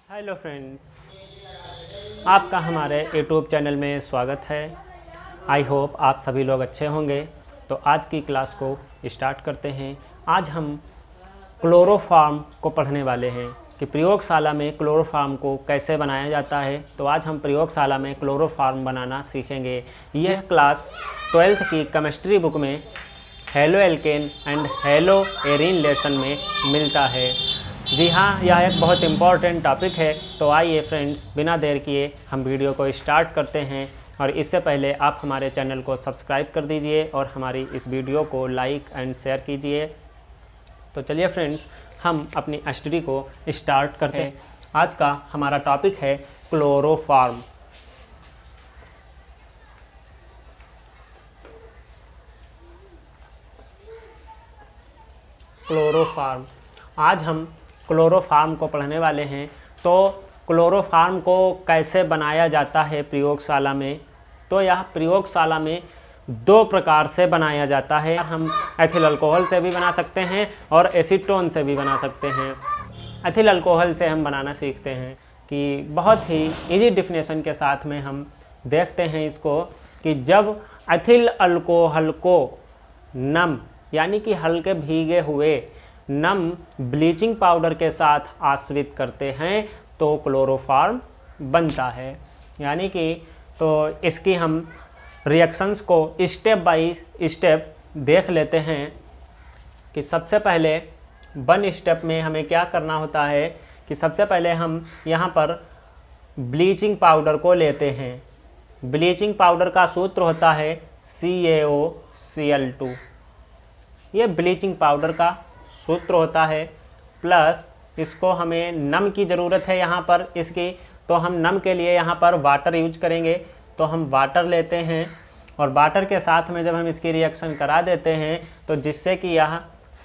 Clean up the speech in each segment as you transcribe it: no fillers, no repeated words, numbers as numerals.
Hello friends, आपका हमारे YouTube channel में स्वागत है। आई होप आप सभी लोग अच्छे होंगे। तो आज की क्लास को स्टार्ट करते हैं। आज हम क्लोरोफॉर्म को पढ़ने वाले हैं कि प्रयोगशाला में क्लोरोफॉर्म को कैसे बनाया जाता है। तो आज हम प्रयोगशाला में क्लोरोफॉर्म बनाना सीखेंगे। यह क्लास 12th की केमिस्ट्री बुक में halo alkane and hello arene lesson में मिलता है। जी हाँ, यह एक बहुत इम्पॉर्टेंट टॉपिक है। तो आइए फ्रेंड्स, बिना देर किए हम वीडियो को स्टार्ट करते हैं। और इससे पहले आप हमारे चैनल को सब्सक्राइब कर दीजिए और हमारी इस वीडियो को लाइक एंड शेयर कीजिए। तो चलिए फ्रेंड्स, हम अपनी स्टडी को स्टार्ट करते हैं। आज का हमारा टॉपिक है क्लोरोफॉर्म। क्लोरोफॉर्म, आज हम क्लोरोफॉर्म को पढ़ने वाले हैं। तो क्लोरोफॉर्म को कैसे बनाया जाता है प्रयोगशाला में, तो यह प्रयोगशाला में दो प्रकार से बनाया जाता है। हम एथिल अल्कोहल से भी बना सकते हैं और एसीटोन से भी बना सकते हैं। एथिल अल्कोहल से हम बनाना सीखते हैं कि बहुत ही इजी डिफिनेशन के साथ में हम देखते हैं इसको कि जब एथिल अल्कोहल को नम यानी कि हल्के भीगे हुए नम ब्लीचिंग पाउडर के साथ आश्रित करते हैं तो क्लोरोफॉर्म बनता है। यानी कि तो इसकी हम रिएक्शंस को स्टेप बाय स्टेप देख लेते हैं कि सबसे पहले वन स्टेप में हमें क्या करना होता है कि सबसे पहले हम यहाँ पर ब्लीचिंग पाउडर को लेते हैं। ब्लीचिंग पाउडर का सूत्र होता है CaOCl2। ये ब्लीचिंग पाउडर का सूत्र होता है। प्लस इसको हमें नम की ज़रूरत है यहाँ पर इसकी, तो हम नम के लिए यहाँ पर वाटर यूज करेंगे। तो हम वाटर लेते हैं और वाटर के साथ में जब हम इसकी रिएक्शन करा देते हैं तो जिससे कि यह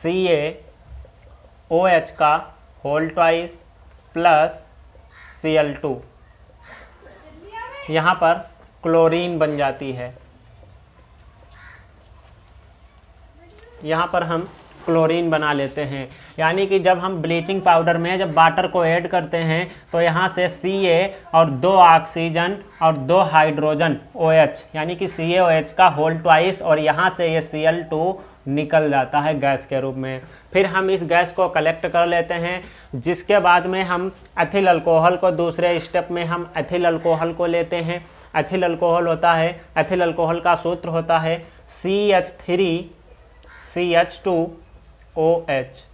CaOH का होल ट्वाइस प्लस Cl2 यहाँ पर क्लोरीन बन जाती है। यहाँ पर हम क्लोरीन बना लेते हैं। यानी कि जब हम ब्लीचिंग पाउडर में जब वाटर को ऐड करते हैं तो यहाँ से Ca और 2 ऑक्सीजन और 2 हाइड्रोजन OH यानी कि CaOH का होल ट्वाइस और यहाँ से ये Cl2 निकल जाता है गैस के रूप में। फिर हम इस गैस को कलेक्ट कर लेते हैं, जिसके बाद में हम एथिल अल्कोहल को दूसरे स्टेप में हम एथिल अल्कोहल को लेते हैं। एथिल अल्कोहल होता है, एथिल अल्कोहल का सूत्र होता है CH3CH2OH।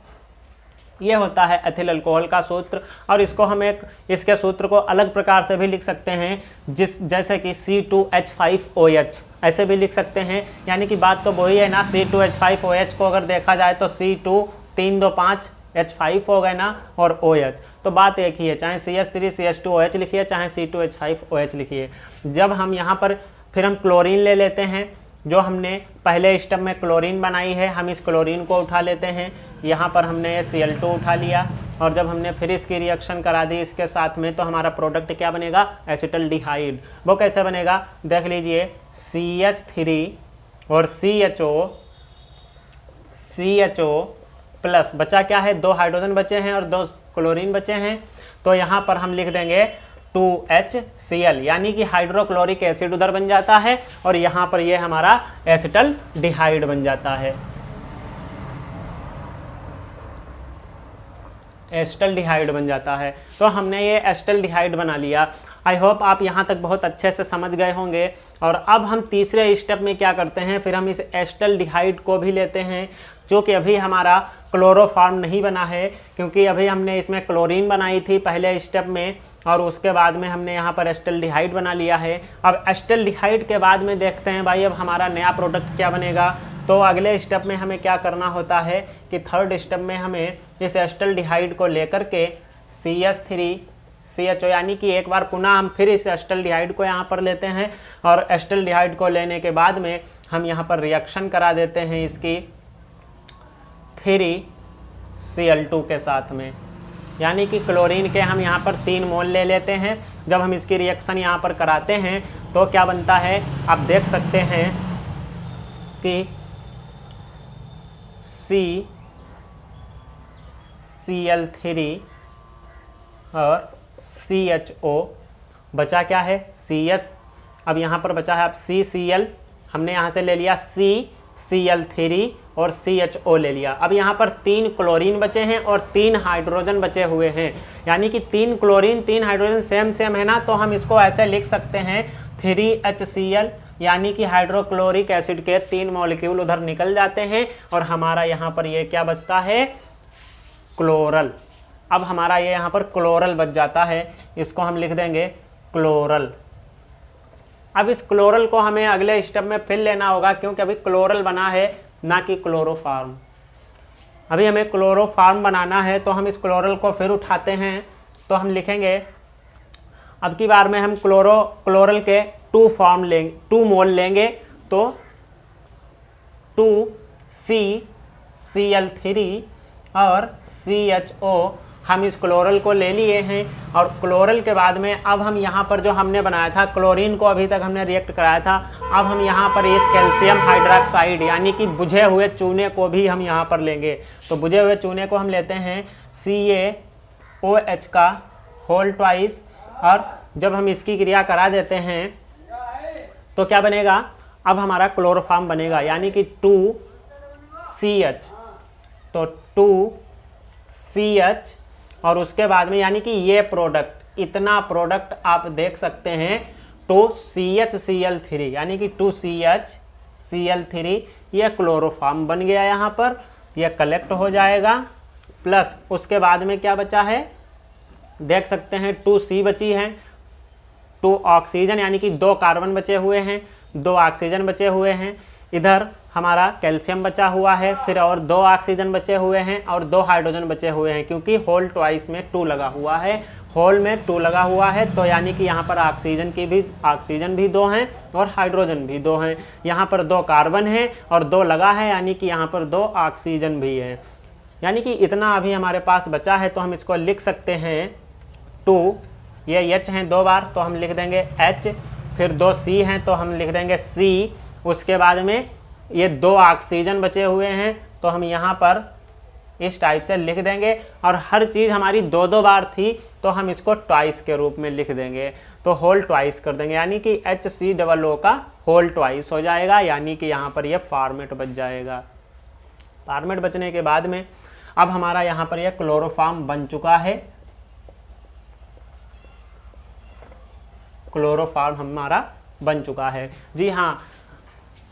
ये होता है एथिल अल्कोहल का सूत्र। और इसको हम इसके सूत्र को अलग प्रकार से भी लिख सकते हैं, जैसे कि C2H5OH ऐसे भी लिख सकते हैं। यानी कि बात तो वही है ना, C2H5OH को अगर देखा जाए तो C2 3 2 5 H5 हो गए ना, और OH तो बात एक ही है, चाहे CH3CH2OH लिखिए चाहे C2H5OH लिखिए। जब हम यहाँ पर फिर हम क्लोरीन ले लेते हैं, जो हमने पहले स्टेप में क्लोरीन बनाई है, हम इस क्लोरीन को उठा लेते हैं। यहाँ पर हमने Cl2 उठा लिया और जब हमने फिर इसकी रिएक्शन करा दी इसके साथ में, तो हमारा प्रोडक्ट क्या बनेगा, एसिटल्डिहाइड। वो कैसे बनेगा देख लीजिए, CH3 और CHO प्लस बचा क्या है, 2 हाइड्रोजन बचे हैं और 2 क्लोरीन बचे हैं। तो यहाँ पर हम लिख देंगे 2HCl, यानी कि हाइड्रोक्लोरिक एसिड उधर बन जाता है और यहाँ पर ये हमारा एसिटल्डिहाइड बन जाता है। एसिटल्डिहाइड बन जाता है। तो हमने ये एसिटल्डिहाइड बना लिया। आई होप आप यहाँ तक बहुत अच्छे से समझ गए होंगे। और अब हम तीसरे स्टेप में क्या करते हैं, फिर हम इस एसिटल्डिहाइड को भी लेते हैं, जो कि अभी हमारा क्लोरोफॉर्म नहीं बना है, क्योंकि अभी हमने इसमें क्लोरीन बनाई थी पहले स्टेप में और उसके बाद में हमने यहाँ पर एसिटल्डिहाइड बना लिया है। अब एसिटल्डिहाइड के बाद में देखते हैं भाई अब हमारा नया प्रोडक्ट क्या बनेगा। तो अगले स्टेप में हमें क्या करना होता है कि थर्ड स्टेप में हमें इस एसिटल्डिहाइड को लेकर के CH3CHO यानी कि एक बार पुनः हम फिर इस एसिटल्डिहाइड को यहाँ पर लेते हैं और एसिटल्डिहाइड को लेने के बाद में हम यहाँ पर रिएक्शन करा देते हैं इसकी 3Cl2 के साथ में। यानी कि क्लोरीन के हम यहाँ पर 3 मोल ले लेते हैं। जब हम इसकी रिएक्शन यहाँ पर कराते हैं तो क्या बनता है, आप देख सकते हैं कि CCl3 और CHO, बचा क्या है CS, अब यहाँ पर बचा है अब CCl, हमने यहाँ से ले लिया CCl3 और CHO ले लिया। अब यहाँ पर 3 क्लोरीन बचे हैं और 3 हाइड्रोजन बचे हुए हैं, यानी कि 3 क्लोरीन 3 हाइड्रोजन सेम सेम है ना, तो हम इसको ऐसे लिख सकते हैं 3HCl, यानी कि हाइड्रोक्लोरिक एसिड के 3 मॉलिक्यूल उधर निकल जाते हैं और हमारा यहाँ पर ये क्या बचता है, क्लोरल। अब हमारा ये यहाँ पर क्लोरल बच जाता है, इसको हम लिख देंगे क्लोरल। अब इस क्लोरल को हमें अगले स्टेप में फिर लेना होगा, क्योंकि अभी क्लोरल बना है ना कि क्लोरोफार्म। अभी हमें क्लोरोफार्म बनाना है, तो हम इस क्लोरल को फिर उठाते हैं, तो हम लिखेंगे अब की बार में हम क्लोरल के 2 मोल लेंगे, तो 2CCl3 और CHO, हम इस क्लोरल को ले लिए हैं। और क्लोरल के बाद में अब हम यहाँ पर जो हमने बनाया था क्लोरीन को, अभी तक हमने रिएक्ट कराया था, अब हम यहाँ पर इस कैल्शियम हाइड्रोक्साइड यानी कि बुझे हुए चूने को भी हम यहाँ पर लेंगे। तो बुझे हुए चूने को हम लेते हैं CaOH का होल ट्वाइस, और जब हम इसकी क्रिया करा देते हैं तो क्या बनेगा, अब हमारा क्लोरोफार्म बनेगा, यानी कि 2CH, तो 2CH और उसके बाद में यानी कि ये प्रोडक्ट, इतना प्रोडक्ट आप देख सकते हैं 2CHCl3, यानी कि 2CHCl3, ये क्लोरोफार्म बन गया, यहाँ पर ये कलेक्ट हो जाएगा। प्लस उसके बाद में क्या बचा है, देख सकते हैं 2C बची है, 2 ऑक्सीजन यानी कि 2 कार्बन बचे हुए हैं, 2 ऑक्सीजन बचे हुए हैं, इधर हमारा कैल्शियम बचा हुआ है, फिर और 2 ऑक्सीजन बचे हुए हैं और 2 हाइड्रोजन बचे हुए हैं, क्योंकि होल ट्वाइस में 2 लगा हुआ है, होल में 2 लगा हुआ है, तो यानी कि यहाँ पर ऑक्सीजन भी 2 हैं और हाइड्रोजन भी 2 हैं, यहाँ पर 2 कार्बन है और 2 लगा है, यानी कि यहाँ पर 2 ऑक्सीजन भी है, यानी कि इतना अभी हमारे पास बचा है। तो हम इसको लिख सकते हैं 2, ये H हैं 2 बार, तो हम लिख देंगे H, फिर 2 C हैं तो हम लिख देंगे C, उसके बाद में ये 2 ऑक्सीजन बचे हुए हैं, तो हम यहाँ पर इस टाइप से लिख देंगे, और हर चीज़ हमारी 2-2 बार थी, तो हम इसको ट्वाइस के रूप में लिख देंगे, तो होल ट्वाइस कर देंगे, यानी कि HCOO का होल ट्वाइस हो जाएगा, यानी कि यहाँ पर ये फॉर्मेट बच जाएगा। फॉर्मेट बचने के बाद में अब हमारा यहाँ पर यह क्लोरोफार्म बन चुका है, क्लोरोफार्म हमारा बन चुका है। जी हाँ,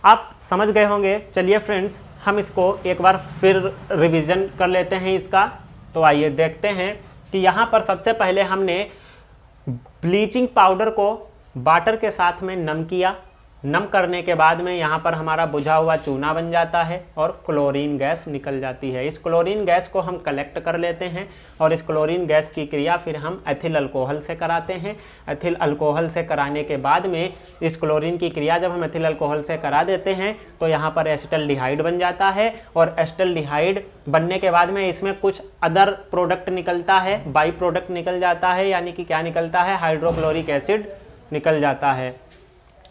आप समझ गए होंगे। चलिए फ्रेंड्स, हम इसको एक बार फिर रिवीजन कर लेते हैं इसका। तो आइए देखते हैं कि यहाँ पर सबसे पहले हमने ब्लीचिंग पाउडर को वाटर के साथ में नम किया, नम करने के बाद में यहाँ पर हमारा बुझा हुआ चूना बन जाता है और क्लोरीन गैस निकल जाती है। इस क्लोरीन गैस को हम कलेक्ट कर लेते हैं और इस क्लोरीन गैस की क्रिया फिर हम एथिल अल्कोहल से कराते हैं। एथिल अल्कोहल से कराने के बाद में इस क्लोरीन की क्रिया जब हम एथिल अल्कोहल से करा देते हैं तो यहाँ पर एसिटल्डिहाइड बन जाता है, और एसिटल्डिहाइड बनने के बाद में इसमें कुछ अदर प्रोडक्ट निकलता है, बाई प्रोडक्ट निकल जाता है, यानी कि क्या निकलता है, हाइड्रोक्लोरिक एसिड निकल जाता है।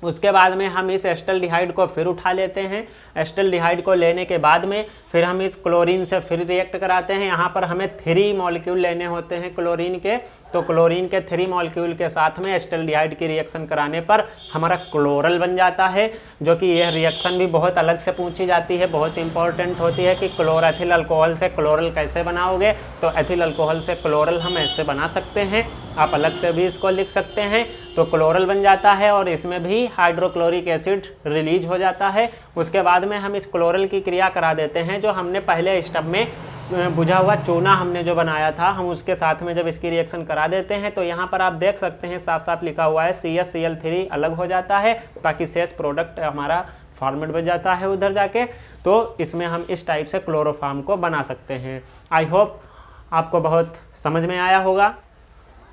उसके बाद में हम इस एसिटल्डिहाइड को फिर उठा लेते हैं। एसिटल्डिहाइड को लेने के बाद में फिर हम इस क्लोरीन से फिर रिएक्ट कराते हैं। यहाँ पर हमें 3 मॉलिक्यूल लेने होते हैं क्लोरीन के, तो क्लोरीन के 3 मॉलिक्यूल के साथ में एसिटल्डिहाइड की रिएक्शन कराने पर हमारा क्लोरल बन जाता है, जो कि यह रिएक्शन भी बहुत अलग से पूछी जाती है, बहुत इंपॉर्टेंट होती है कि क्लोरोएथिल अल्कोहल से क्लोरल कैसे बनाओगे। तो एथिल अल्कोहल से क्लोरल हम ऐसे बना सकते हैं, आप अलग से भी इसको लिख सकते हैं। तो क्लोरल बन जाता है और इसमें भी हाइड्रोक्लोरिक एसिड रिलीज हो जाता है। उसके बाद में हम इस क्लोरल की क्रिया करा देते हैं, जो हमने पहले स्टेप में बुझा हुआ चूना हमने जो बनाया था, हम उसके साथ में जब इसकी रिएक्शन करा देते हैं तो यहाँ पर आप देख सकते हैं साफ साफ लिखा हुआ है CHCl3 अलग हो जाता है, बाकी शेष प्रोडक्ट हमारा फॉर्मेट बन जाता है उधर जाके। तो इसमें हम इस टाइप से क्लोरोफार्म को बना सकते हैं। आई होप आपको बहुत समझ में आया होगा।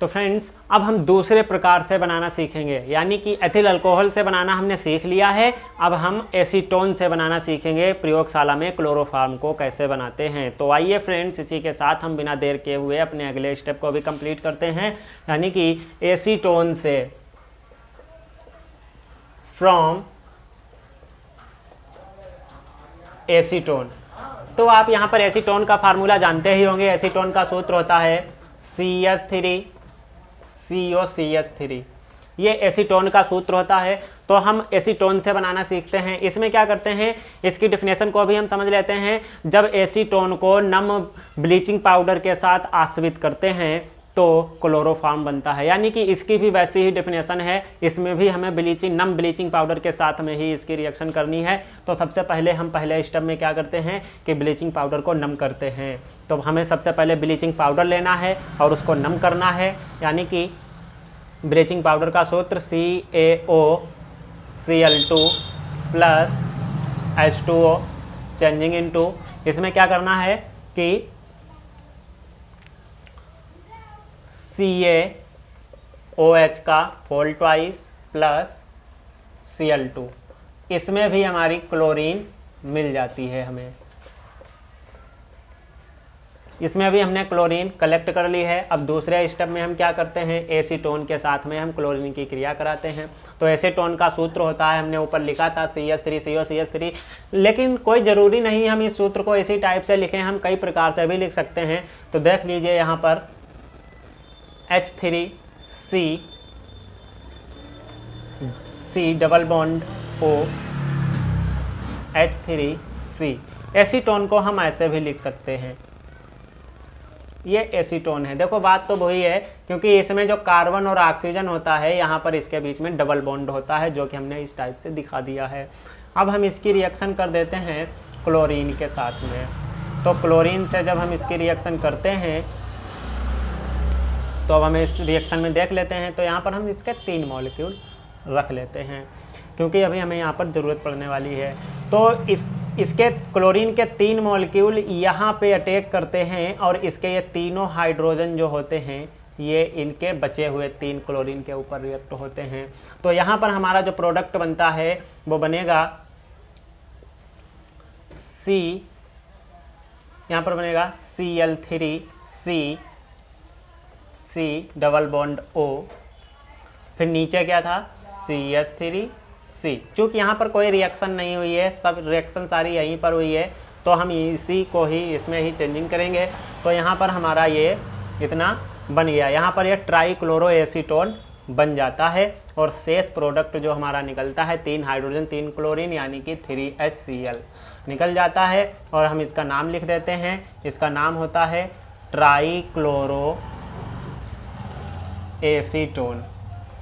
तो फ्रेंड्स, अब हम दूसरे प्रकार से बनाना सीखेंगे, यानी कि एथिल अल्कोहल से बनाना हमने सीख लिया है, अब हम एसीटोन से बनाना सीखेंगे। प्रयोगशाला में क्लोरोफार्म को कैसे बनाते हैं। तो आइए फ्रेंड्स, इसी के साथ हम बिना देर किए हुए अपने अगले स्टेप को भी कंप्लीट करते हैं, यानी कि एसीटोन से फ्रॉम एसीटोन। तो आप यहाँ पर एसीटोन का फार्मूला जानते ही होंगे। एसीटोन का सूत्र होता है CH3 COCH3। ये एसीटोन का सूत्र होता है। तो हम एसीटोन से बनाना सीखते हैं। इसमें क्या करते हैं, इसकी डिफिनेशन को भी हम समझ लेते हैं। जब एसीटोन को नम ब्लीचिंग पाउडर के साथ आश्रित करते हैं तो क्लोरोफॉर्म बनता है। यानी कि इसकी भी वैसी ही डेफिनेशन है, इसमें भी हमें नम ब्लीचिंग पाउडर के साथ में ही इसकी रिएक्शन करनी है। तो सबसे पहले हम पहले स्टेप में क्या करते हैं कि ब्लीचिंग पाउडर को नम करते हैं। तो हमें सबसे पहले ब्लीचिंग पाउडर लेना है और उसको नम करना है। यानी कि ब्लीचिंग पाउडर का सूत्र CaOCl2 plus H2O changing into, इसमें क्या करना है कि CaOH का होल ट्वाइस प्लस Cl2, इसमें भी हमारी क्लोरीन मिल जाती है हमें। इसमें भी हमने क्लोरीन कलेक्ट कर ली है। अब दूसरे स्टेप में हम क्या करते हैं, एसीटोन के साथ में हम क्लोरीन की क्रिया कराते हैं। तो एसीटोन का सूत्र होता है, हमने ऊपर लिखा था CH3COCH3, लेकिन कोई ज़रूरी नहीं हम इस सूत्र को इसी टाइप से लिखें, हम कई प्रकार से भी लिख सकते हैं। तो देख लीजिए यहाँ पर H3C double bond O H3C। Acetone को हम ऐसे भी लिख सकते हैं, ये एसीटोन है। देखो बात तो वही है, क्योंकि इसमें जो कार्बन और ऑक्सीजन होता है यहाँ पर इसके बीच में डबल बॉन्ड होता है, जो कि हमने इस टाइप से दिखा दिया है। अब हम इसकी रिएक्शन कर देते हैं क्लोरीन के साथ में। तो क्लोरीन से जब हम इसकी रिएक्शन करते हैं तो अब हम इस रिएक्शन में देख लेते हैं। तो यहाँ पर हम इसके 3 मॉलिक्यूल रख लेते हैं, क्योंकि अभी हमें यहाँ पर ज़रूरत पड़ने वाली है। तो इसके क्लोरीन के 3 मॉलिक्यूल यहाँ पे अटैक करते हैं और इसके ये तीनों हाइड्रोजन जो होते हैं ये इनके बचे हुए 3 क्लोरीन के ऊपर रिएक्ट होते हैं। तो यहाँ पर हमारा जो प्रोडक्ट बनता है वो बनेगा यहाँ पर बनेगा Cl3C डबल बॉन्ड O, फिर नीचे क्या था CH3C। चूँकि यहाँ पर कोई रिएक्शन नहीं हुई है, सब रिएक्शन सारी यहीं पर हुई है, तो हम इसी को ही इसमें ही चेंजिंग करेंगे। तो यहाँ पर हमारा ये इतना बन गया, यहाँ पर ये ट्राईक्लोरोएसीटोन बन जाता है और शेष प्रोडक्ट जो हमारा निकलता है 3 हाइड्रोजन 3 क्लोरीन यानी कि 3HCl निकल जाता है। और हम इसका नाम लिख देते हैं, इसका नाम होता है ट्राईक्लोरोएसीटोन।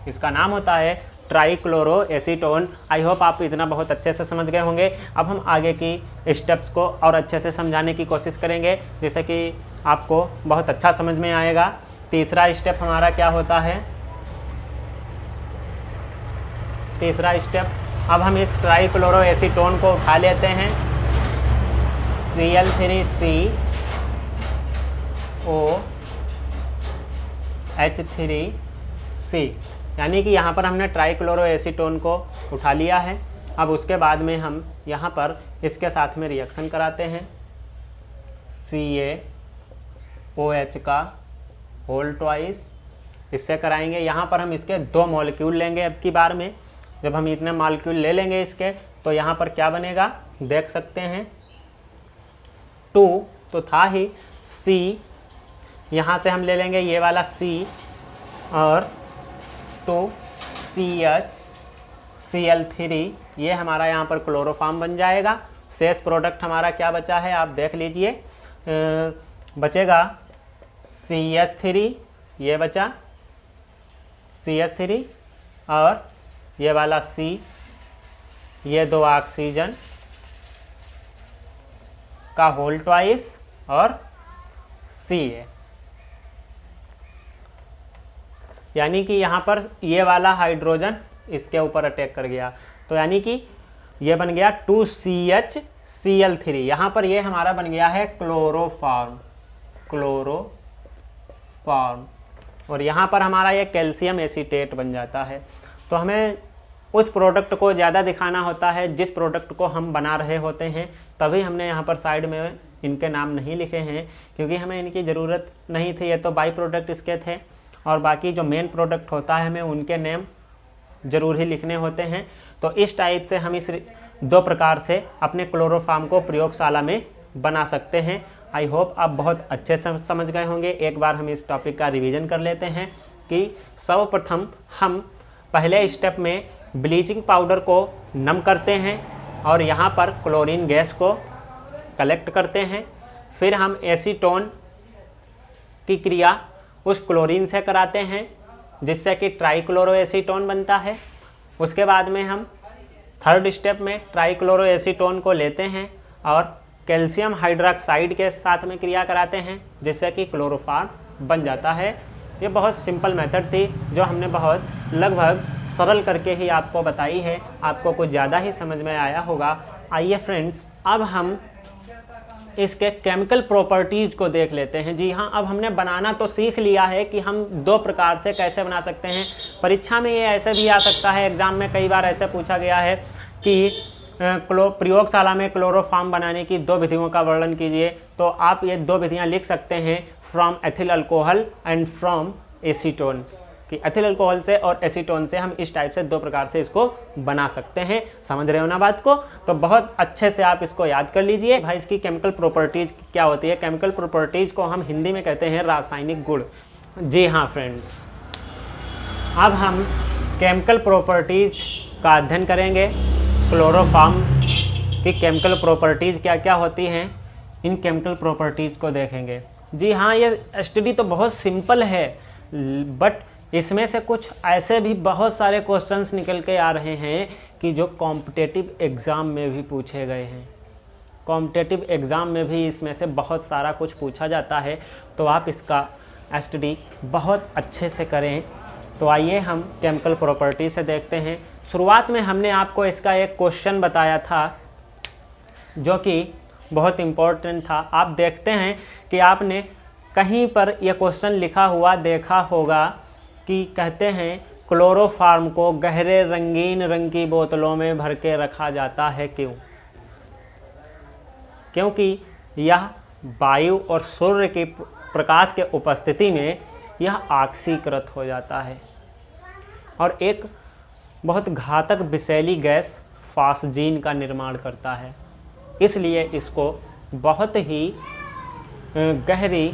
इसका नाम होता है ट्राईक्लोरोएसीटोन। आई होप आप इतना बहुत अच्छे से समझ गए होंगे। अब हम आगे की स्टेप्स को और अच्छे से समझाने की कोशिश करेंगे, जैसे कि आपको बहुत अच्छा समझ में आएगा। तीसरा स्टेप हमारा क्या होता है, तीसरा स्टेप, अब हम इस ट्राईक्लोरोएसीटोन को उठा लेते हैं Cl3COH3C, यानी कि यहाँ पर हमने ट्राईक्लोरोएसीटोन को उठा लिया है। अब उसके बाद में हम यहाँ पर इसके साथ में रिएक्शन कराते हैं CaOH का होल ट्वाइस, इससे कराएंगे। यहाँ पर हम इसके 2 मॉलिक्यूल लेंगे। अब की बार में जब हम इतने मॉलिक्यूल ले लेंगे इसके, तो यहाँ पर क्या बनेगा देख सकते हैं, 2 तो था ही, C यहाँ से हम ले लेंगे ये वाला C और 2CHCl3, ये हमारा यहाँ पर क्लोरोफॉर्म बन जाएगा। शेष प्रोडक्ट हमारा क्या बचा है आप देख लीजिए, बचेगा CH3, ये बचा CH3 और ये वाला C, ये 2 ऑक्सीजन का होल ट्वाइस और C है। यानी कि यहाँ पर ये वाला हाइड्रोजन इसके ऊपर अटैक कर गया, तो यानी कि ये बन गया 2CHCl3। यहाँ पर ये हमारा बन गया है क्लोरोफॉर्म, और यहाँ पर हमारा ये कैल्शियम एसीटेट बन जाता है। तो हमें उस प्रोडक्ट को ज़्यादा दिखाना होता है जिस प्रोडक्ट को हम बना रहे होते हैं, तभी हमने यहाँ पर साइड में इनके नाम नहीं लिखे हैं, क्योंकि हमें इनकी ज़रूरत नहीं थी। ये तो बाई प्रोडक्ट इसके थे, और बाकी जो मेन प्रोडक्ट होता है हमें उनके नेम ज़रूर ही लिखने होते हैं। तो इस टाइप से हम इस 2 प्रकार से अपने क्लोरोफॉर्म को प्रयोगशाला में बना सकते हैं। आई होप आप बहुत अच्छे से समझ गए होंगे। एक बार हम इस टॉपिक का रिवीजन कर लेते हैं। कि सर्वप्रथम हम पहले स्टेप में ब्लीचिंग पाउडर को नम करते हैं और यहाँ पर क्लोरीन गैस को कलेक्ट करते हैं। फिर हम एसीटोन की क्रिया उस क्लोरीन से कराते हैं जिससे कि ट्राइक्लोरोएसीटोन बनता है। उसके बाद में हम थर्ड स्टेप में ट्राइक्लोरोएसीटोन को लेते हैं और कैल्शियम हाइड्रोक्साइड के साथ में क्रिया कराते हैं जिससे कि क्लोरोफॉर्म बन जाता है। ये बहुत सिंपल मेथड थी जो हमने बहुत लगभग सरल करके ही आपको बताई है, आपको कुछ ज़्यादा ही समझ में आया होगा। आइए फ्रेंड्स, अब हम इसके केमिकल प्रॉपर्टीज़ को देख लेते हैं। जी हाँ, अब हमने बनाना तो सीख लिया है कि हम दो प्रकार से कैसे बना सकते हैं। परीक्षा में ये ऐसे भी आ सकता है, एग्ज़ाम में कई बार ऐसे पूछा गया है कि प्रयोगशाला में क्लोरोफॉर्म बनाने की दो विधियों का वर्णन कीजिए। तो आप ये दो विधियाँ लिख सकते हैं, from ethyl alcohol and from acetone, कि एथिल अल्कोहल से और एसीटोन से हम इस टाइप से दो प्रकार से इसको बना सकते हैं। समझ रहे हो ना बात को? तो बहुत अच्छे से आप इसको याद कर लीजिए। भाई इसकी केमिकल प्रॉपर्टीज़ क्या होती है? केमिकल प्रॉपर्टीज़ को हम हिंदी में कहते हैं रासायनिक गुण। जी हाँ फ्रेंड्स, अब हम केमिकल प्रॉपर्टीज़ का अध्ययन करेंगे। क्लोरोफॉर्म की केमिकल प्रॉपर्टीज़ क्या क्या होती हैं, इन केमिकल प्रॉपर्टीज़ को देखेंगे। जी हाँ, ये स्टडी तो बहुत सिंपल है, बट इसमें से कुछ ऐसे भी बहुत सारे क्वेश्चंस निकल के आ रहे हैं कि जो कॉम्पिटिटिव एग्ज़ाम में भी पूछे गए हैं। कॉम्पिटिटिव एग्ज़ाम में भी इसमें से बहुत सारा कुछ पूछा जाता है, तो आप इसका स्टडी बहुत अच्छे से करें। तो आइए हम केमिकल प्रॉपर्टी से देखते हैं। शुरुआत में हमने आपको इसका एक क्वेश्चन बताया था जो कि बहुत इम्पोर्टेंट था। आप देखते हैं कि आपने कहीं पर यह क्वेश्चन लिखा हुआ देखा होगा कि कहते हैं क्लोरोफॉर्म को गहरे रंगीन रंग की बोतलों में भर के रखा जाता है। क्यों? क्योंकि यह वायु और सूर्य के प्रकाश के उपस्थिति में यह ऑक्सीकृत हो जाता है और एक बहुत घातक विषैली गैस फास्जीन का निर्माण करता है। इसलिए इसको बहुत ही गहरी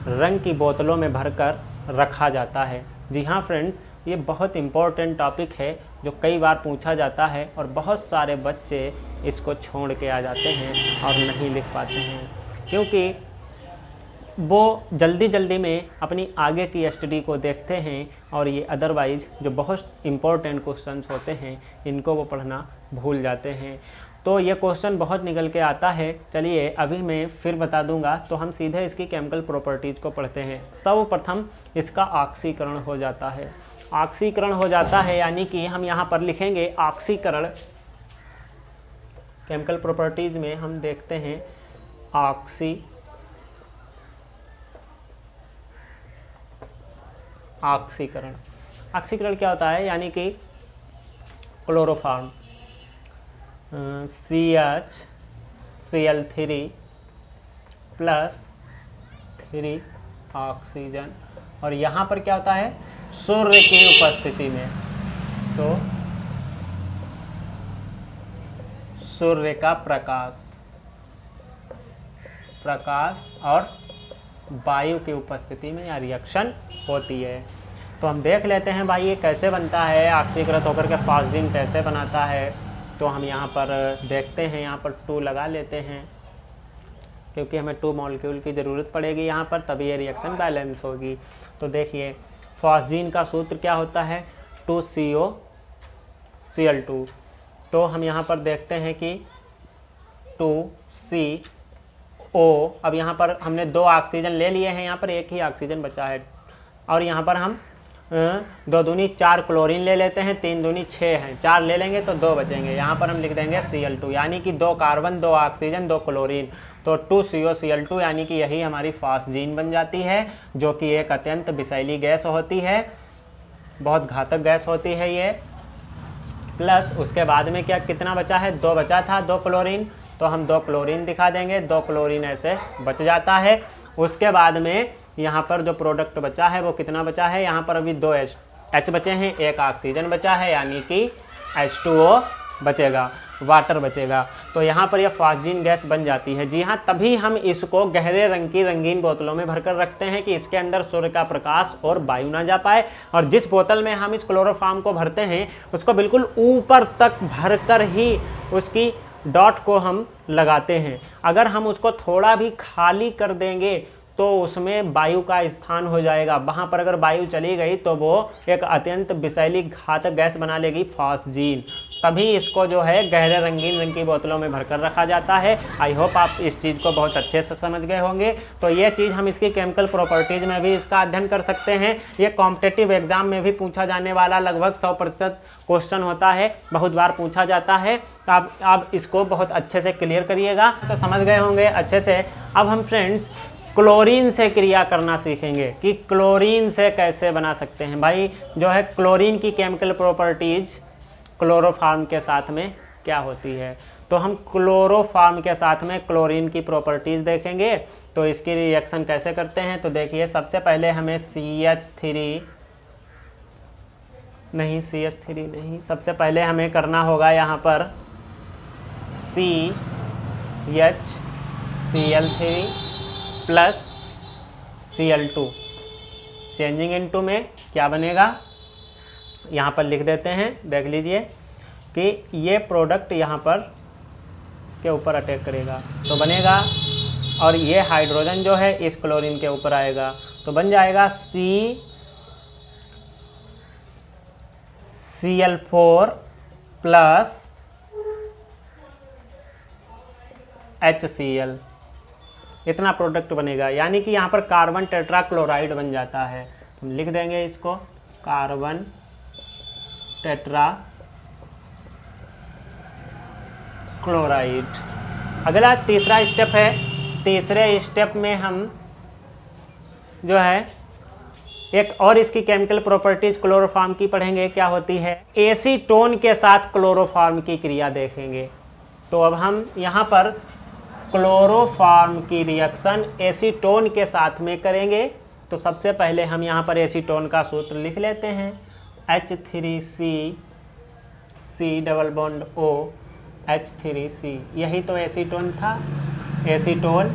रंग की बोतलों में भरकर रखा जाता है। जी हाँ फ्रेंड्स, ये बहुत इम्पोर्टेंट टॉपिक है जो कई बार पूछा जाता है और बहुत सारे बच्चे इसको छोड़ के आ जाते हैं और नहीं लिख पाते हैं क्योंकि वो जल्दी जल्दी में अपनी आगे की स्टडी को देखते हैं और ये अदरवाइज जो बहुत इम्पोर्टेंट क्वेश्चंस होते हैं इनको वो पढ़ना भूल जाते हैं। तो ये क्वेश्चन बहुत निकल के आता है। चलिए अभी मैं फिर बता दूंगा, तो हम सीधे इसकी केमिकल प्रॉपर्टीज़ को पढ़ते हैं। सर्वप्रथम इसका ऑक्सीकरण हो जाता है। ऑक्सीकरण हो जाता है यानी कि हम यहाँ पर लिखेंगे ऑक्सीकरण। केमिकल प्रॉपर्टीज़ में हम देखते हैं ऑक्सीकरण। ऑक्सीकरण क्या होता है? यानी कि क्लोरोफॉर्म CH + 3 ऑक्सीजन, और यहाँ पर क्या होता है? सूर्य की उपस्थिति में, तो सूर्य का प्रकाश और वायु की उपस्थिति में यह रिएक्शन होती है। तो हम देख लेते हैं भाई ये कैसे बनता है, ऑक्सीकृत होकर के फास्जीन कैसे बनाता है। तो हम यहाँ पर देखते हैं, यहाँ पर 2 लगा लेते हैं क्योंकि हमें 2 मॉलिक्यूल की ज़रूरत पड़ेगी यहाँ पर, तभी ये रिएक्शन बैलेंस होगी। तो देखिए फास्जीन का सूत्र क्या होता है? 2COCl2। तो हम यहाँ पर देखते हैं कि 2CO, अब यहाँ पर हमने 2 ऑक्सीजन ले लिए हैं, यहाँ पर 1 ही ऑक्सीजन बचा है, और यहाँ पर हम 2 दूनी 4 क्लोरीन ले लेते हैं, 3 दूनी 6 हैं, 4 ले लेंगे तो 2 बचेंगे। यहाँ पर हम लिख देंगे Cl2, यानी कि 2 कार्बन 2 ऑक्सीजन 2 क्लोरीन, तो 2COCl2 यानी कि यही हमारी फास्जीन बन जाती है, जो कि एक अत्यंत विषैली गैस होती है, बहुत घातक गैस होती है ये। प्लस उसके बाद में क्या कितना बचा है? 2 बचा था, 2 क्लोरीन, तो हम 2 क्लोरीन दिखा देंगे, 2 क्लोरीन ऐसे बच जाता है। उसके बाद में यहाँ पर जो प्रोडक्ट बचा है वो कितना बचा है? यहाँ पर अभी 2 H बचे हैं, 1 ऑक्सीजन बचा है, यानी कि H2O बचेगा, वाटर बचेगा। तो यहाँ पर यह फॉस्जीन गैस बन जाती है। जी हाँ, तभी हम इसको गहरे रंग की रंगीन बोतलों में भरकर रखते हैं कि इसके अंदर सूर्य का प्रकाश और वायु ना जा पाए। और जिस बोतल में हम इस क्लोरोफॉर्म को भरते हैं उसको बिल्कुल ऊपर तक भरकर ही उसकी डॉट को हम लगाते हैं। अगर हम उसको थोड़ा भी खाली कर देंगे तो उसमें वायु का स्थान हो जाएगा। वहाँ पर अगर वायु चली गई तो वो एक अत्यंत विषैली घातक गैस बना लेगी, फॉस्जीन। तभी इसको जो है गहरे रंगीन रंग की बोतलों में भरकर रखा जाता है। आई होप आप इस चीज़ को बहुत अच्छे से समझ गए होंगे। तो ये चीज़ हम इसकी केमिकल प्रॉपर्टीज़ में भी इसका अध्ययन कर सकते हैं। ये कॉम्पिटिटिव एग्जाम में भी पूछा जाने वाला लगभग 100% क्वेश्चन होता है, बहुत बार पूछा जाता है। तो आप इसको बहुत अच्छे से क्लियर करिएगा। तो समझ गए होंगे अच्छे से। अब हम फ्रेंड्स क्लोरीन से क्रिया करना सीखेंगे कि क्लोरीन से कैसे बना सकते हैं। भाई जो है क्लोरीन की केमिकल प्रॉपर्टीज क्लोरोफॉर्म के साथ में क्या होती है, तो हम क्लोरोफॉर्म के साथ में क्लोरीन की प्रॉपर्टीज देखेंगे। तो इसकी रिएक्शन कैसे करते हैं, तो देखिए सबसे पहले हमें CH3 नहीं, सबसे पहले हमें करना होगा यहाँ पर CHCl3 plus Cl2। Changing into में क्या बनेगा, यहाँ पर लिख देते हैं, देख लीजिए कि ये प्रोडक्ट यहाँ पर इसके ऊपर अटैक करेगा तो बनेगा, और ये हाइड्रोजन जो है इस क्लोरीन के ऊपर आएगा तो बन जाएगा Cl4 प्लस HCl। इतना प्रोडक्ट बनेगा, यानी कि यहाँ पर कार्बन टेट्राक्लोराइड बन जाता है। हम लिख देंगे इसको कार्बन टेट्राक्लोराइड। अगला तीसरा स्टेप है। तीसरे स्टेप में हम जो है एक और इसकी केमिकल प्रॉपर्टीज क्लोरोफॉर्म की पढ़ेंगे, क्या होती है। एसीटोन के साथ क्लोरोफॉर्म की क्रिया देखेंगे। तो अब हम यहाँ पर क्लोरोफॉर्म की रिएक्शन एसीटोन के साथ में करेंगे। तो सबसे पहले हम यहाँ पर एसीटोन का सूत्र लिख लेते हैं, H3C double bond O H3C। यही तो एसीटोन था। एसीटोन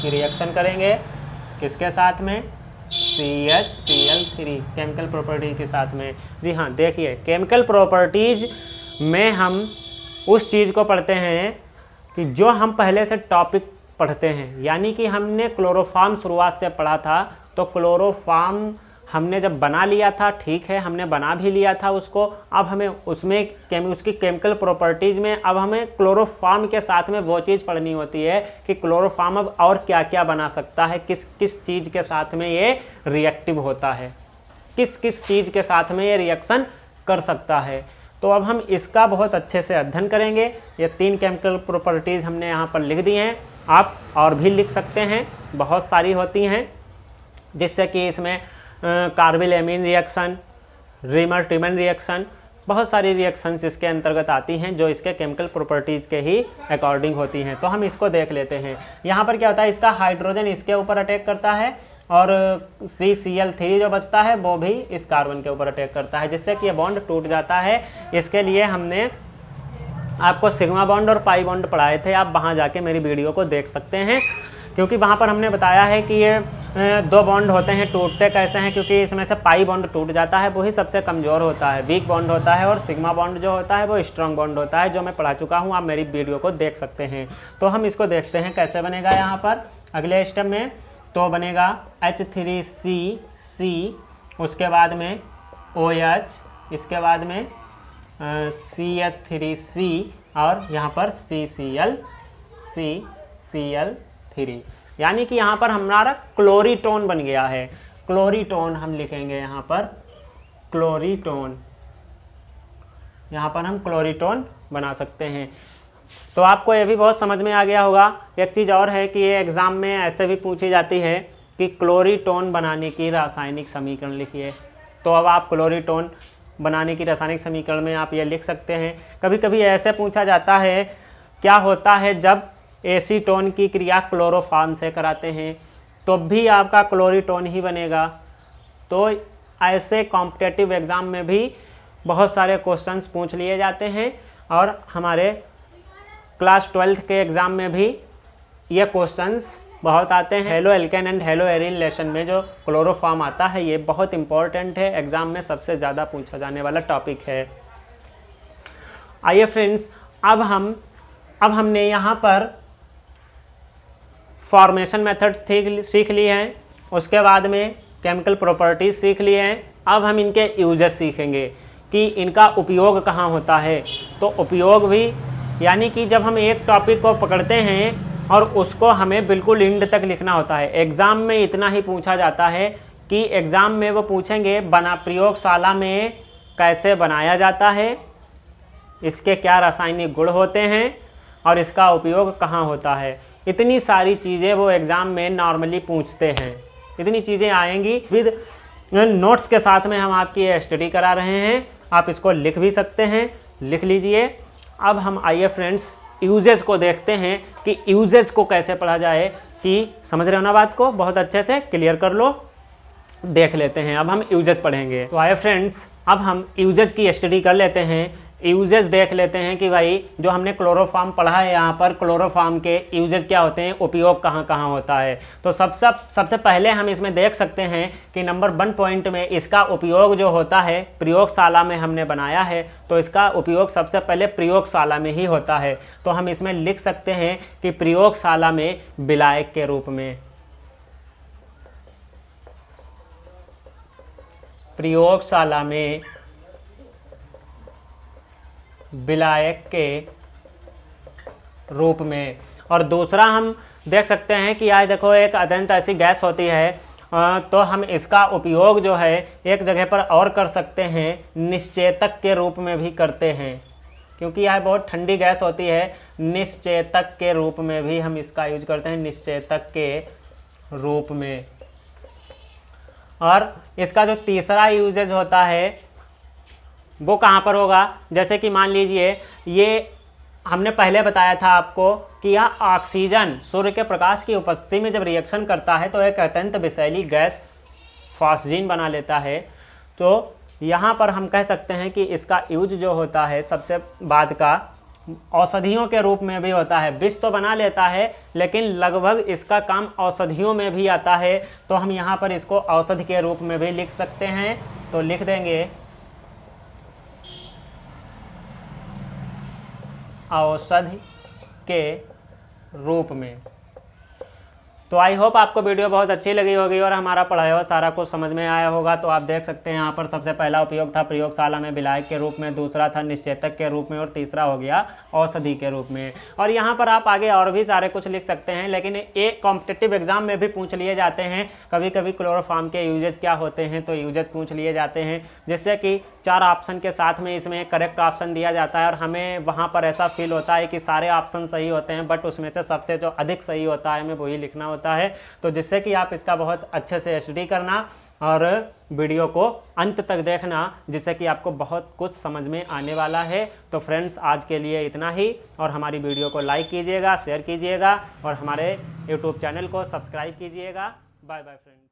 की रिएक्शन करेंगे किसके साथ में, CHCl3 केमिकल प्रॉपर्टीज के साथ में। जी हाँ, देखिए केमिकल प्रॉपर्टीज में हम उस चीज़ को पढ़ते हैं कि जो हम पहले से टॉपिक पढ़ते हैं, यानी कि हमने क्लोरोफॉर्म शुरुआत से पढ़ा था। तो क्लोरोफॉर्म हमने जब बना लिया था, ठीक है, हमने बना भी लिया था उसको। अब हमें उसमें उसकी केमिकल प्रॉपर्टीज़ में अब हमें क्लोरोफॉर्म के साथ में वो चीज़ पढ़नी होती है कि क्लोरोफॉर्म अब और क्या क्या बना सकता है, किस किस चीज़ के साथ में ये रिएक्टिव होता है, किस किस चीज़ के साथ में ये रिएक्शन कर सकता है। तो अब हम इसका बहुत अच्छे से अध्ययन करेंगे। ये 3 केमिकल प्रॉपर्टीज़ हमने यहाँ पर लिख दी हैं, आप और भी लिख सकते हैं, बहुत सारी होती हैं, जिससे कि इसमें carbylamine reaction, Reimer Tiemann reaction, बहुत सारी रिएक्शंस इसके अंतर्गत आती हैं जो इसके केमिकल प्रॉपर्टीज़ के ही अकॉर्डिंग होती हैं। तो हम इसको देख लेते हैं। यहाँ पर क्या होता है, इसका हाइड्रोजन इसके ऊपर अटैक करता है और CCl3 जो बचता है वो भी इस कार्बन के ऊपर अटैक करता है, जिससे कि ये बॉन्ड टूट जाता है। इसके लिए हमने आपको सिग्मा बॉन्ड और पाई बॉन्ड पढ़ाए थे, आप वहाँ जाके मेरी वीडियो को देख सकते हैं, क्योंकि वहाँ पर हमने बताया है कि ये 2 बॉन्ड होते हैं, टूटते कैसे हैं, क्योंकि इसमें से पाई बॉन्ड टूट जाता है, वही सबसे कमज़ोर होता है, वीक बॉन्ड होता है, और सिग्मा बॉन्ड जो होता है वो स्ट्रॉन्ग बॉन्ड होता है, जो मैं पढ़ा चुका हूँ, आप मेरी वीडियो को देख सकते हैं। तो हम इसको देखते हैं कैसे बनेगा। यहाँ पर अगले स्टेप में तो बनेगा H3C, उसके बाद में OH, इसके बाद में CH3C और यहाँ पर CCl3, यानी कि यहाँ पर हमारा क्लोरीटोन बन गया है। क्लोरीटोन हम लिखेंगे यहाँ पर, क्लोरीटोन, यहाँ पर हम क्लोरीटोन बना सकते हैं। तो आपको ये भी बहुत समझ में आ गया होगा। एक चीज़ और है कि ये एग्ज़ाम में ऐसे भी पूछी जाती है कि क्लोरीटोन बनाने की रासायनिक समीकरण लिखिए। तो अब आप क्लोरीटोन बनाने की रासायनिक समीकरण में आप ये लिख सकते हैं। कभी कभी ऐसे पूछा जाता है, क्या होता है जब एसीटोन की क्रिया क्लोरोफॉर्म से कराते हैं, तो भी आपका क्लोरीटोन ही बनेगा। तो ऐसे कॉम्पिटिटिव एग्ज़ाम में भी बहुत सारे क्वेश्चंस पूछ लिए जाते हैं और हमारे क्लास 12th के एग्ज़ाम में भी ये क्वेश्चंस बहुत आते हैं। Halo alkane and hello Erin relation में जो क्लोरोफॉर्म आता है ये बहुत इंपॉर्टेंट है, एग्ज़ाम में सबसे ज़्यादा पूछा जाने वाला टॉपिक है। आइए फ्रेंड्स, अब हमने यहाँ पर फॉर्मेशन मेथड्स सीख लिए हैं, उसके बाद में केमिकल प्रॉपर्टीज सीख लिए हैं। अब हम इनके यूजेस सीखेंगे कि इनका उपयोग कहाँ होता है। तो उपयोग भी यानी कि जब हम एक टॉपिक को पकड़ते हैं और उसको हमें बिल्कुल एंड तक लिखना होता है। एग्ज़ाम में इतना ही पूछा जाता है कि एग्ज़ाम में वो पूछेंगे प्रयोगशाला में कैसे बनाया जाता है, इसके क्या रासायनिक गुण होते हैं और इसका उपयोग कहाँ होता है। इतनी सारी चीज़ें वो एग्ज़ाम में नॉर्मली पूछते हैं। इतनी चीज़ें आएंगी विद नोट्स के साथ में हम आपकी स्टडी करा रहे हैं। आप इसको लिख भी सकते हैं, लिख लीजिए। अब हम आइए फ्रेंड्स यूजेस को देखते हैं कि यूजेस को कैसे पढ़ा जाए। कि समझ रहे हो ना बात को, बहुत अच्छे से क्लियर कर लो। देख लेते हैं, अब हम यूजेस पढ़ेंगे। तो आइए फ्रेंड्स, अब हम यूजेस की स्टडी कर लेते हैं। यूजेस देख लेते हैं कि भाई जो हमने क्लोरोफॉर्म पढ़ा है, यहाँ पर क्लोरोफॉर्म के यूजेस क्या होते हैं, उपयोग कहाँ कहाँ होता है। तो सबसे पहले हम इसमें देख सकते हैं कि नंबर 1 पॉइंट में इसका उपयोग जो होता है प्रयोगशाला में हमने बनाया है, तो इसका उपयोग सबसे पहले प्रयोगशाला में ही होता है। तो हम इसमें लिख सकते हैं कि प्रयोगशाला में विलायक के रूप में, प्रयोगशाला में विलायक के रूप में। और दूसरा हम देख सकते हैं कि आज देखो एक अत्यंत ऐसी गैस होती है, तो हम इसका उपयोग जो है एक जगह पर और कर सकते हैं, निश्चेतक के रूप में भी करते हैं, क्योंकि यह बहुत ठंडी गैस होती है। निश्चेतक के रूप में भी हम इसका यूज करते हैं, निश्चेतक के रूप में। और इसका जो तीसरा यूजेज होता है वो कहाँ पर होगा, जैसे कि मान लीजिए ये हमने पहले बताया था आपको कि यह ऑक्सीजन सूर्य के प्रकाश की उपस्थिति में जब रिएक्शन करता है तो एक अत्यंत विषैली गैस फॉस्जीन बना लेता है। तो यहाँ पर हम कह सकते हैं कि इसका यूज जो होता है सबसे बाद का औषधियों के रूप में भी होता है। विष तो बना लेता है लेकिन लगभग इसका काम औषधियों में भी आता है। तो हम यहाँ पर इसको औषधि के रूप में भी लिख सकते हैं। तो लिख देंगे औषधि के रूप में। तो आई होप आपको वीडियो बहुत अच्छी लगी होगी और हमारा पढ़ाया हुआ सारा कुछ समझ में आया होगा। तो आप देख सकते हैं यहाँ पर सबसे पहला उपयोग था प्रयोगशाला में विलायक के रूप में, दूसरा था निश्चेतक के रूप में और तीसरा हो गया औषधि के रूप में। और यहाँ पर आप आगे और भी सारे कुछ लिख सकते हैं, लेकिन एक कॉम्पिटिटिव एग्जाम में भी पूछ लिए जाते हैं। कभी कभी क्लोरोफॉर्म के यूजेज क्या होते हैं तो यूजेज पूछ लिए जाते हैं, जिससे कि 4 ऑप्शन के साथ में इसमें करेक्ट ऑप्शन दिया जाता है। और हमें वहाँ पर ऐसा फील होता है कि सारे ऑप्शन सही होते हैं, बट उसमें से सबसे जो अधिक सही होता है हमें वही लिखना होता है। तो जिससे कि आप इसका बहुत अच्छे से स्टडी करना और वीडियो को अंत तक देखना, जिससे कि आपको बहुत कुछ समझ में आने वाला है। तो फ्रेंड्स आज के लिए इतना ही, और हमारी वीडियो को लाइक कीजिएगा, शेयर कीजिएगा और हमारे YouTube चैनल को सब्सक्राइब कीजिएगा। Bye bye friends.